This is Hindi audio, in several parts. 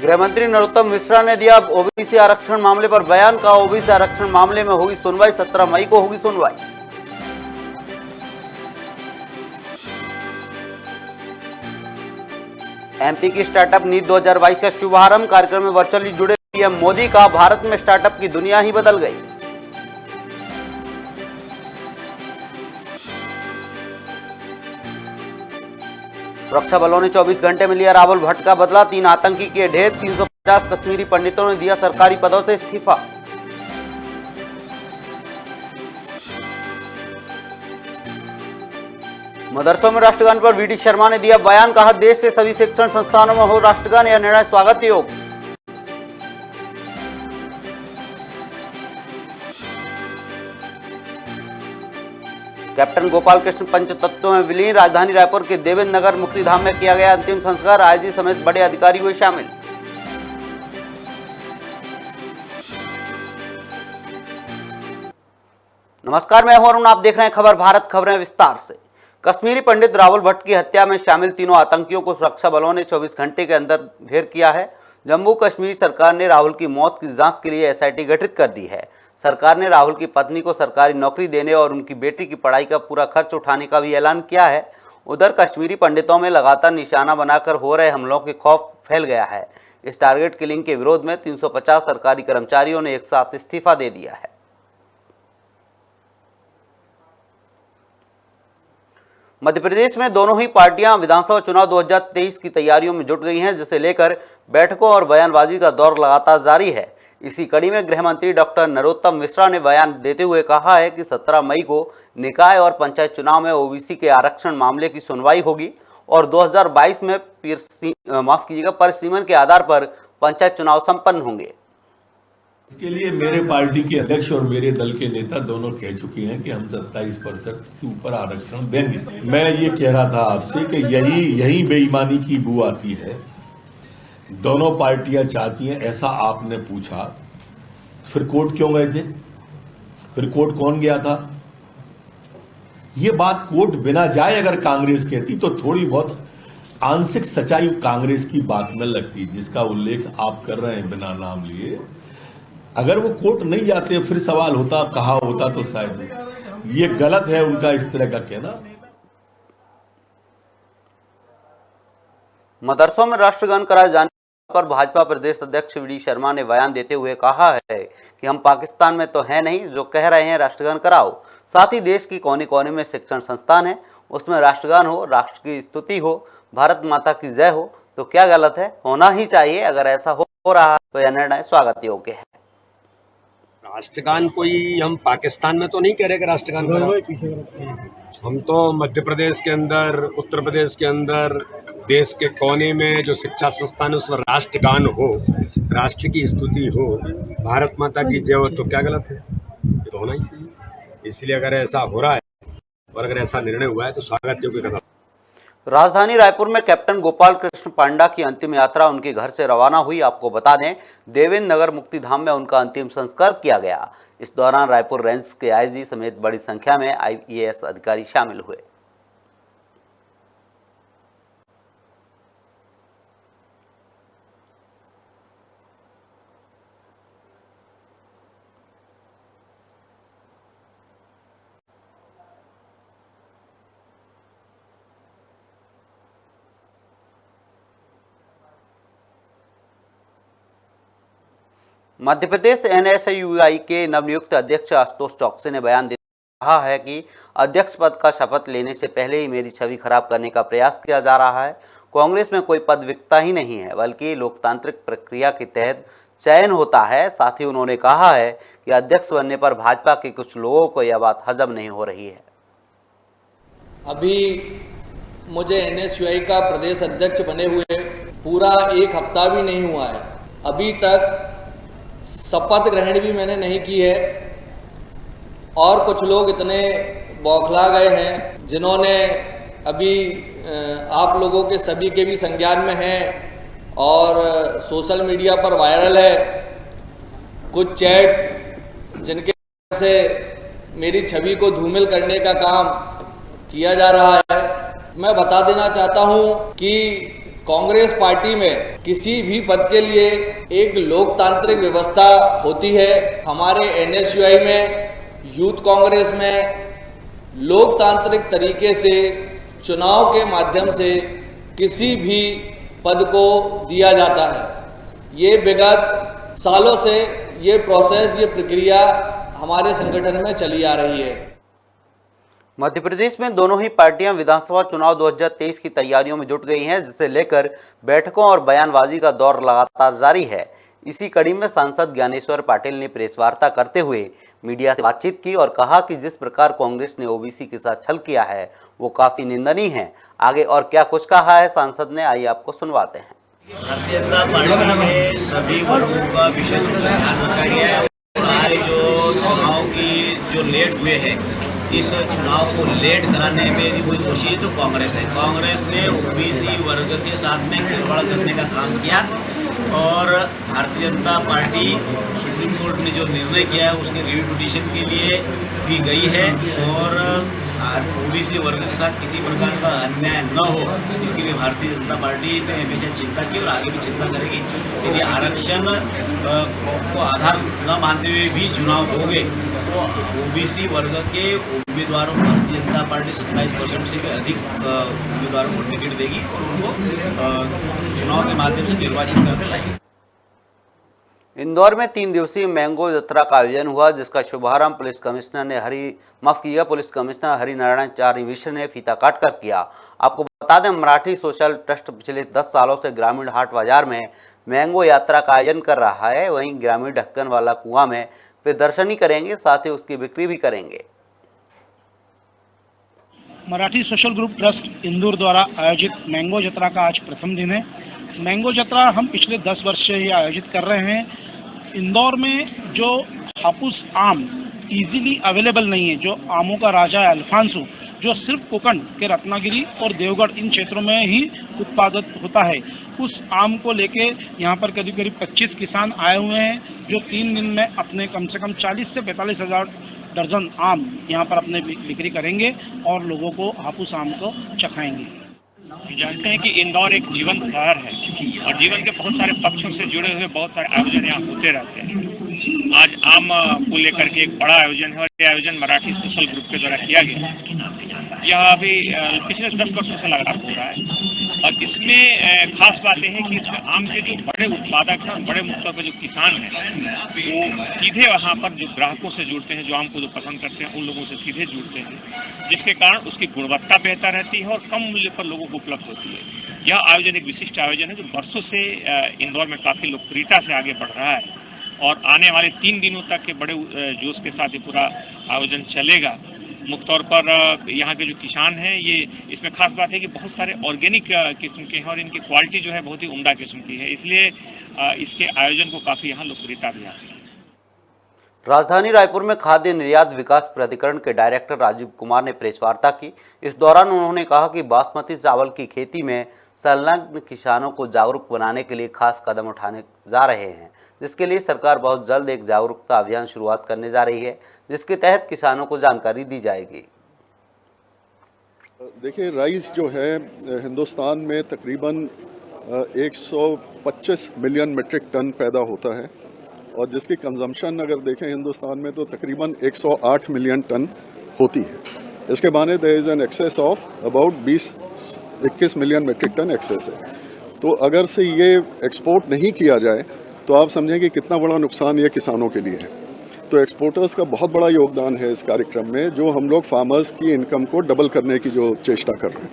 गृह मंत्री नरोत्तम मिश्रा ने दिया ओबीसी आरक्षण मामले पर बयान। का ओबीसी आरक्षण मामले में होगी सुनवाई, 17 मई को होगी सुनवाई। एमपी की स्टार्टअप नीति 2022 का शुभारंभ। कार्यक्रम में वर्चुअली जुड़े पीएम मोदी। का भारत में स्टार्टअप की दुनिया ही बदल गई। सुरक्षा बलों ने 24 घंटे में लिया रावल भट्ट का बदला। 3 आतंकी किए ढेर। 350 कश्मीरी पंडितों ने दिया सरकारी पदों से इस्तीफा। मदरसों में राष्ट्रगान पर वीडी शर्मा ने दिया बयान। कहा देश के सभी शिक्षण संस्थानों में हो राष्ट्रगान। यह निर्णय स्वागत योग्य। कैप्टन गोपाल कृष्ण पंचतत्व में विलीन। राजधानी रायपुर के देवेंद्र नगर मुक्तिधाम में किया गया अंतिम संस्कार। आईजी समेत बड़े अधिकारी हुए शामिल। नमस्कार, मैं हूं अरुण, आप देख रहे हैं खबर भारत। खबरें विस्तार से। कश्मीरी पंडित रावल भट्ट की हत्या में शामिल तीनों आतंकियों को सुरक्षा बलों ने 24 घंटे के अंदर ढेर किया है। जम्मू कश्मीर सरकार ने राहुल की मौत की जांच के लिए एसआईटी गठित कर दी है। सरकार ने राहुल की पत्नी को सरकारी नौकरी देने और उनकी बेटी की पढ़ाई का पूरा खर्च उठाने का भी ऐलान किया है। उधर कश्मीरी पंडितों में लगातार निशाना बनाकर हो रहे हमलों के खौफ फैल गया है। इस टारगेट किलिंग के विरोध में 350 सरकारी कर्मचारियों ने एक साथ इस्तीफा दे दिया है। मध्य प्रदेश में दोनों ही पार्टियां विधानसभा चुनाव 2023 की तैयारियों में जुट गई हैं, जिसे लेकर बैठकों और बयानबाजी का दौर लगातार जारी है। इसी कड़ी में गृह मंत्री डॉक्टर नरोत्तम मिश्रा ने बयान देते हुए कहा है कि 17 मई को निकाय और पंचायत चुनाव में ओबीसी के आरक्षण मामले की सुनवाई होगी और 2022 में परिसीमन के आधार पर पंचायत चुनाव संपन्न होंगे। इसके लिए मेरे पार्टी के अध्यक्ष और मेरे दल के नेता दोनों कह चुके हैं कि हम 27% के ऊपर आरक्षण देंगे। मैं ये कह रहा था आपसे कि यही बेईमानी की बू आती है। दोनों पार्टियां चाहती हैं, ऐसा आपने पूछा। फिर कोर्ट क्यों गए थे? फिर कोर्ट कौन गया था? ये बात कोर्ट बिना जाए अगर कांग्रेस कहती तो थोड़ी बहुत आंशिक सच्चाई कांग्रेस की बात में लगती, जिसका उल्लेख आप कर रहे हैं बिना नाम लिए। अगर वो कोर्ट नहीं जाते फिर सवाल होता, कहा होता, तो शायद ये गलत है उनका इस तरह का कहना। मदरसों में राष्ट्रगान कराए जाने पर भाजपा प्रदेश अध्यक्ष वीडी शर्मा ने बयान देते हुए कहा है कि हम पाकिस्तान में तो है नहीं जो कह रहे हैं राष्ट्रगान कराओ। साथ ही देश की कोने कोने में शिक्षण संस्थान है, उसमें राष्ट्रगान हो, राष्ट्र की स्तुति हो, भारत माता की जय हो, तो क्या गलत है? होना ही चाहिए। अगर ऐसा हो रहा तो यह निर्णय स्वागत योग्य है। राष्ट्रगान कोई हम पाकिस्तान में तो नहीं कह रहे कि राष्ट्रगान कराओ। हम तो मध्य प्रदेश के अंदर, उत्तर प्रदेश के अंदर, देश के कोने में जो शिक्षा संस्थान है उसमें राष्ट्रगान हो, राष्ट्र की स्तुति हो, भारत माता की जय हो, तो क्या गलत है? ये तो होना ही चाहिए। इसलिए अगर ऐसा हो रहा है और अगर ऐसा निर्णय हुआ है तो स्वागत योग्य कदम। राजधानी रायपुर में कैप्टन गोपाल कृष्ण पांडा की अंतिम यात्रा उनके घर से रवाना हुई। आपको बता दें, देवेंद्र नगर मुक्तिधाम में उनका अंतिम संस्कार किया गया। इस दौरान रायपुर रेंज के आईजी समेत बड़ी संख्या में आईएएस अधिकारी शामिल हुए। मध्य प्रदेश एनएसयूआई के नवनियुक्त अध्यक्ष आशुतोष चौकसी ने बयान देते हुए कहा है कि अध्यक्ष पद का शपथ लेने से पहले ही मेरी छवि खराब करने का प्रयास किया जा रहा है। कांग्रेस में कोई पद विकता ही नहीं है, बल्कि लोकतांत्रिक प्रक्रिया के तहत चयन होता है। साथ ही उन्होंने कहा है कि अध्यक्ष बनने पर भाजपा के कुछ लोगों को यह बात हजम नहीं हो रही है। अभी मुझे एनएसयूआई का प्रदेश अध्यक्ष बने हुए पूरा 1 हफ्ता भी नहीं हुआ है। अभी तक शपथ ग्रहण भी मैंने नहीं की है और कुछ लोग इतने बौखला गए हैं जिन्होंने अभी आप लोगों के सभी के भी संज्ञान में हैं और सोशल मीडिया पर वायरल है कुछ चैट्स जिनके से मेरी छवि को धूमिल करने का काम किया जा रहा है। मैं बता देना चाहता हूं कि कांग्रेस पार्टी में किसी भी पद के लिए एक लोकतांत्रिक व्यवस्था होती है। हमारे एनएसयूआई में, यूथ कांग्रेस में लोकतांत्रिक तरीके से चुनाव के माध्यम से किसी भी पद को दिया जाता है। ये विगत सालों से ये प्रोसेस, ये प्रक्रिया हमारे संगठन में चली आ रही है। मध्य प्रदेश में दोनों ही पार्टियां विधानसभा चुनाव 2023 की तैयारियों में जुट गई हैं, जिसे लेकर बैठकों और बयानबाजी का दौर लगातार जारी है। इसी कड़ी में सांसद ज्ञानेश्वर पाटिल ने प्रेस वार्ता करते हुए मीडिया से बातचीत की और कहा कि जिस प्रकार कांग्रेस ने ओबीसी के साथ छल किया है वो काफी निंदनीय है। आगे और क्या कुछ कहा है सांसद ने, आइए आपको सुनवाते हैं। भारतीय जनता पार्टी ने सभी वर्गों का विशेष रूप से ध्यान रखा गया है और आज जो चुनाव की जो लेट हुए हैं, इस चुनाव को लेट कराने में यदि कोई दोषी है तो कांग्रेस है। कांग्रेस ने ओबीसी वर्ग के साथ में खिलवाड़ करने का काम किया और Bharatiya Janata party supreme court ने जो निर्णय किया है उसके रिव्यू पिटीशन के लिए भी गई है और ओबीसी वर्ग के साथ किसी प्रकार का अन्याय न हो, इसके लिए भारतीय जनता पार्टी ने हमेशा चिंता की और आगे भी चिंता करेगी। यदि आरक्षण को आधार न मानते हुए भी चुनाव हो गए तो ओबीसी वर्ग के उम्मीदवारों को भारतीय जनता पार्टी 27% से भी अधिक उम्मीदवारों को टिकट देगी और उनको चुनाव के माध्यम से निर्वाचित करके लाएगी। इंदौर में 3 दिवसीय मैंगो यात्रा का आयोजन हुआ, जिसका शुभारंभ पुलिस कमिश्नर हरिनारायण चारी मिश्र ने फीता काटकर किया। आपको बता दें, मराठी सोशल ट्रस्ट पिछले 10 सालों से ग्रामीण हाट बाजार में मैंगो यात्रा का आयोजन कर रहा है। वहीं ग्रामीण ढक्कन वाला कुआं में प्रदर्शनी करेंगे, साथ ही उसकी बिक्री भी करेंगे। Marathi social group trust Indore द्वारा आयोजित मैंगो यात्रा का आज प्रथम दिन है। मैंगो यात्रा हम पिछले 10 वर्ष से ही आयोजित कर रहे हैं। इंदौर में जो हापुस आम इजीली अवेलेबल नहीं है, जो आमों का राजा है अल्फांसो, जो सिर्फ कोकण के रत्नागिरी और देवगढ़ इन क्षेत्रों में ही उत्पादित होता है, उस आम को लेके यहाँ पर करीब 25 किसान आए हुए हैं, जो 3 दिन में अपने कम से कम 40 से 45 हज़ार दर्जन आम यहाँ पर अपने बिक्री करेंगे और लोगों को हापुस आम को चखाएंगे। जानते हैं कि इंदौर एक जीवंत शहर है और जीवन के बहुत सारे पक्षों से जुड़े हुए बहुत सारे आयोजन यहाँ होते रहते हैं। आज आम को लेकर के एक बड़ा आयोजन है और ये आयोजन मराठी सोशल ग्रुप के द्वारा किया गया। यह अभी पिछले 10 वर्षों से लगातार हो रहा है और इसमें खास बात यह है कि इसमें आम के जो बड़े उत्पादक हैं, बड़े मुद्दों पर जो किसान हैं, वो सीधे वहाँ पर जो ग्राहकों से जुड़ते हैं, जो आम को जो पसंद करते हैं, उन लोगों से सीधे जुड़ते हैं, जिसके कारण उसकी गुणवत्ता बेहतर रहती है और कम मूल्य पर लोगों को उपलब्ध होती है। यह आयोजन एक विशिष्ट आयोजन है जो वर्षों से इंदौर में काफ़ी लोकप्रियता से आगे बढ़ रहा है और आने वाले 3 दिनों तक के बड़े जोश के साथ ये पूरा आयोजन चलेगा। मुख्य तौर पर यहाँ के जो किसान हैं, ये इसमें खास बात है कि बहुत सारे ऑर्गेनिक किस्म के हैं और इनकी क्वालिटी जो है बहुत ही उम्दा किस्म की है, इसलिए इसके आयोजन को काफ़ी यहाँ लोकप्रियता भी आती है। राजधानी रायपुर में खाद्य निर्यात विकास प्राधिकरण के डायरेक्टर राजीव कुमार ने प्रेस वार्ता की। इस दौरान उन्होंने कहा कि बासमती चावल की खेती में संलग्न किसानों को जागरूक बनाने के लिए खास कदम उठाने जा रहे हैं, जिसके लिए सरकार बहुत जल्द एक जागरूकता अभियान शुरुआत करने जा रही है, जिसके तहत किसानों को जानकारी दी जाएगी। देखिए, राइस जो है हिंदुस्तान में तकरीबन 125 मिलियन मेट्रिक टन पैदा होता है और जिसकी कंजम्पशन अगर देखें हिंदुस्तान में तो तकरीबन 108 मिलियन टन होती है। इसके माने there is an excess of about 21 million metric ton excess है। तो अगर से ये एक्सपोर्ट नहीं किया जाए तो आप समझें कि कितना बड़ा नुकसान ये किसानों के लिए है। तो एक्सपोर्टर्स का बहुत बड़ा योगदान है इस कार्यक्रम में, जो हम लोग फार्मर्स की इनकम को डबल करने की जो चेष्टा कर रहे हैं।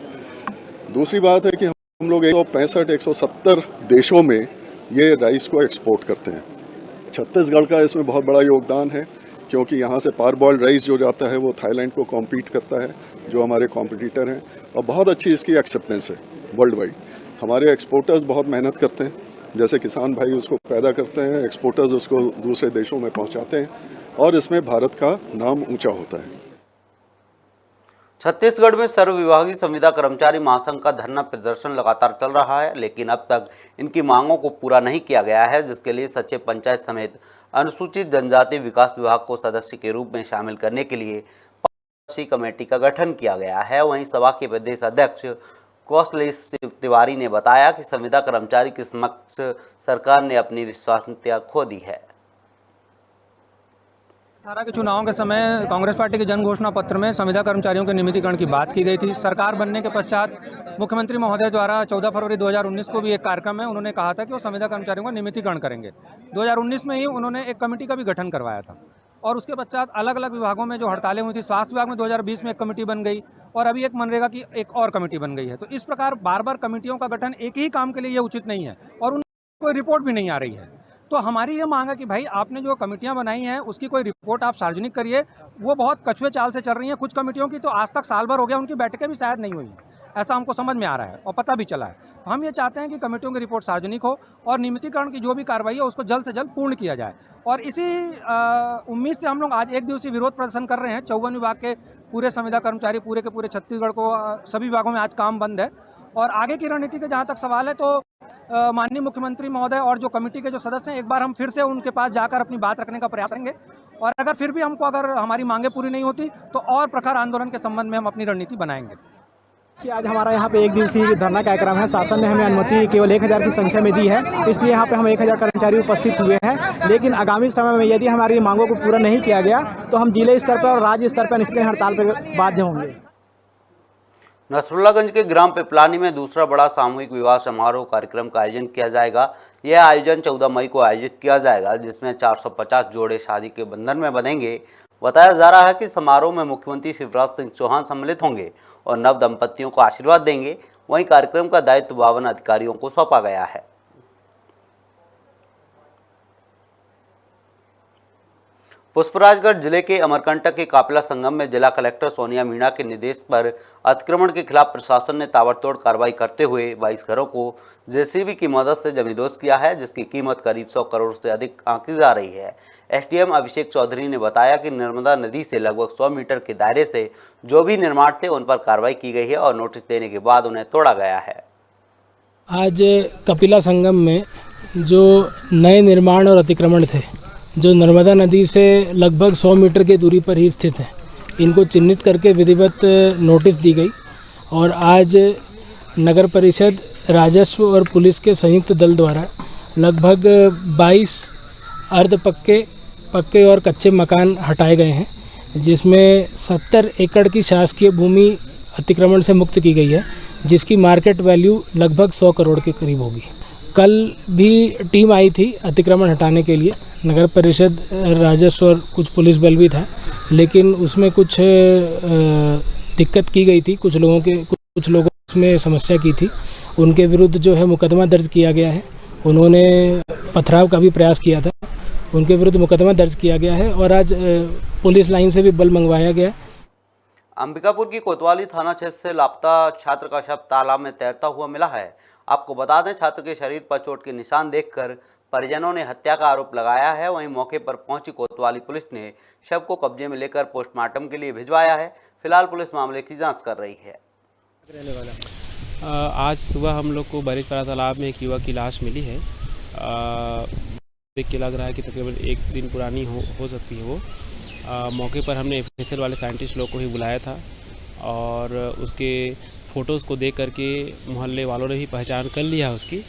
दूसरी बात है कि हम लोग 165-170 देशों में ये राइस को एक्सपोर्ट करते हैं। छत्तीसगढ़ का इसमें बहुत बड़ा योगदान है, क्योंकि यहाँ से पारबॉइल्ड राइस जो जाता है वो थाईलैंड को कॉम्पीट करता है, जो हमारे कॉम्पिटिटर हैं, और बहुत अच्छी इसकी एक्सेप्टेंस है वर्ल्ड वाइड। हमारे एक्सपोर्टर्स बहुत मेहनत करते हैं, जैसे किसान भाई उसको पैदा करते हैं, एक्सपोर्टर्स उसको दूसरे देशों में पहुंचाते हैं और इसमें भारत का नाम ऊंचा होता है। छत्तीसगढ़ में सर्व विभागीय संविदा कर्मचारी महासंघ का धरना प्रदर्शन लगातार चल रहा है, लेकिन अब तक इनकी मांगों को पूरा नहीं किया गया है, जिसके लिए सचिव पंचायत समेत अनुसूचित जनजाति विकास विभाग को सदस्य के रूप में शामिल करने के लिए 5 सदस्यीय कमेटी का गठन किया गया है। वहीं सभा के प्रदेश अध्यक्ष कौशलेश तिवारी ने बताया कि संविदा कर्मचारी के समक्ष सरकार ने अपनी विश्वसनीयता खो दी है। 18 के चुनावों के समय कांग्रेस पार्टी के जन घोषणा पत्र में संविदा कर्मचारियों के नियमितीकरण की बात की गई थी। सरकार बनने के पश्चात मुख्यमंत्री महोदय द्वारा 14 फरवरी 2019 को भी एक कार्यक्रम में उन्होंने कहा था कि वो संविदा कर्मचारियों का नियमितीकरण करेंगे। 2019 में ही उन्होंने एक कमेटी का भी गठन करवाया था और उसके पश्चात अलग अलग विभागों में जो हड़तालें हुई थी, स्वास्थ्य विभाग में 2020 में एक कमेटी बन गई और अभी एक मनरेगा की एक और कमेटी बन गई है। तो इस प्रकार बार बार कमेटियों का गठन एक ही काम के लिए ये उचित नहीं है और उनकी कोई रिपोर्ट भी नहीं आ रही है। तो हमारी ये मांग है कि भाई आपने जो कमेटियां बनाई हैं उसकी कोई रिपोर्ट आप सार्वजनिक करिए। वो बहुत कछुए चाल से चल रही हैं। कुछ कमेटियों की तो आज तक साल भर हो गया, उनकी बैठकें भी शायद नहीं हुई, ऐसा हमको समझ में आ रहा है और पता भी चला है। तो हम ये चाहते हैं कि कमेटियों की रिपोर्ट सार्वजनिक हो और नियमितीकरण की जो भी कार्रवाई है उसको जल्द से जल्द पूर्ण किया जाए। और इसी उम्मीद से हम लोग आज एक दिवसीय विरोध प्रदर्शन कर रहे हैं। 54 विभाग के पूरे संविदा कर्मचारी पूरे के पूरे छत्तीसगढ़ को सभी विभागों में आज काम बंद है। और आगे की रणनीति के जहाँ तक सवाल है तो माननीय मुख्यमंत्री महोदय और जो कमेटी के जो सदस्य हैं एक बार हम फिर से उनके पास जाकर अपनी बात रखने का प्रयास करेंगे और अगर फिर भी हमको अगर हमारी मांगें पूरी नहीं होती तो और प्रखर आंदोलन के संबंध में हम अपनी रणनीति बनाएंगे। कि आज हमारा यहाँ पे एक दिवसीय धरना कार्यक्रम है। शासन ने हमें अनुमति केवल 1000 की संख्या में दी है, इसलिए यहाँ पे हम 1000 कर्मचारी उपस्थित हुए हैं। लेकिन आगामी समय में यदि हमारी मांगों को पूरा नहीं किया गया तो हम जिले स्तर पर और राज्य स्तर पर निश्चित हड़ताल पर बाध्य होंगे। नसरुल्लागंज के ग्राम पिपलानी में दूसरा बड़ा सामूहिक विवाह समारोह कार्यक्रम का आयोजन किया जाएगा। यह आयोजन 14 मई को आयोजित किया जाएगा, जिसमें 450 जोड़े शादी के बंधन में बंधेंगे। बताया जा रहा है कि समारोह में मुख्यमंत्री शिवराज सिंह चौहान सम्मिलित होंगे और नव दंपतियों को आशीर्वाद देंगे। वहीं कार्यक्रम का दायित्व 52 अधिकारियों को सौंपा गया है। पुष्पराजगढ़ जिले के अमरकंटक के कापिला संगम में जिला कलेक्टर सोनिया मीणा के निर्देश पर अतिक्रमण के खिलाफ प्रशासन ने ताबड़तोड़ कार्रवाई करते हुए 22 घरों को जेसीबी की मदद से जमींदोज किया है, जिसकी कीमत करीब 100 करोड़ से अधिक आंकी जा रही है। एसडीएम अभिषेक चौधरी ने बताया कि नर्मदा नदी से लगभग 100 मीटर के दायरे से जो भी निर्माण थे उन पर कार्रवाई की गई है और नोटिस देने के बाद उन्हें तोड़ा गया है। आज कपिला संगम में जो नए निर्माण और अतिक्रमण थे जो नर्मदा नदी से लगभग 100 मीटर की दूरी पर ही स्थित हैं, इनको चिन्हित करके विधिवत नोटिस दी गई और आज नगर परिषद, राजस्व और पुलिस के संयुक्त दल द्वारा लगभग 22 अर्ध पक्के और कच्चे मकान हटाए गए हैं, जिसमें 70 एकड़ की शासकीय भूमि अतिक्रमण से मुक्त की गई है, जिसकी मार्केट वैल्यू लगभग 100 करोड़ के करीब होगी। कल भी टीम आई थी अतिक्रमण हटाने के लिए, नगर परिषद, राजस्व और कुछ पुलिस बल भी था, लेकिन उसमें कुछ दिक्कत की गई थी। कुछ लोगों उसमें समस्या की थी, उनके विरुद्ध जो है मुकदमा दर्ज किया गया है। उन्होंने पथराव का भी प्रयास किया था, उनके विरुद्ध मुकदमा दर्ज किया गया है और आज पुलिस लाइन से भी बल मंगवाया गया। अंबिकापुर की कोतवाली थाना क्षेत्र से लापता छात्र का शव तालाब में तैरता हुआ मिला है। आपको बता दें, छात्र के शरीर पर चोट के निशान देखकर परिजनों ने हत्या का आरोप लगाया है। वहीं मौके पर पहुंची कोतवाली पुलिस ने शव को कब्जे में लेकर पोस्टमार्टम के लिए भिजवाया है। फिलहाल पुलिस मामले की जांच कर रही है। आज सुबह हम लोग को बरेजपरा तालाब में एक युवक की लाश मिली है। देख के लग रहा है कि तकरीबन 1 दिन पुरानी हो सकती है वो। मौके पर हमने एफएसएल वाले साइंटिस्ट लोग को ही बुलाया था और उसके फ़ोटोज़ को देख करके मोहल्ले वालों ने ही पहचान कर लिया उसकी।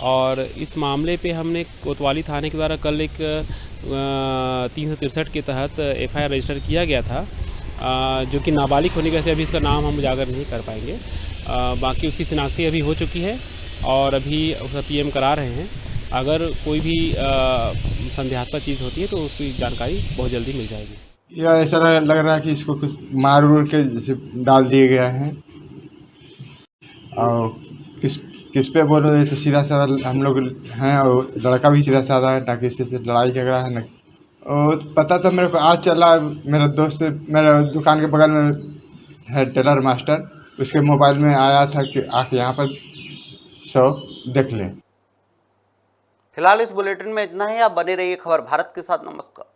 और इस मामले पे हमने कोतवाली थाने के द्वारा कल एक 363 के तहत एफआईआर रजिस्टर किया गया था, जो कि नाबालिग होने की वजह से अभी इसका नाम हम उजागर नहीं कर पाएंगे। बाकी उसकी शिनाख्ती अभी हो चुकी है और अभी उसका पीएम करा रहे हैं। अगर कोई भी संदेहास्पद चीज़ होती है तो उसकी जानकारी बहुत जल्दी मिल जाएगी। या ऐसा लग रहा है कि इसको कुछ मार उड़ के जैसे डाल दिए गया है और किस पे बोलो तो सीधा साधा हम लोग हैं और लड़का भी सीधा साधा है, ना किसी से लड़ाई झगड़ा है ना। और पता था मेरे को, आज चला मेरा दोस्त, मेरा दुकान के बगल में है टेलर मास्टर, उसके मोबाइल में आया था कि आके यहाँ पर शव देख लें। फिलहाल इस बुलेटिन में इतना ही। आप बने रहिए खबर भारत के साथ। नमस्कार।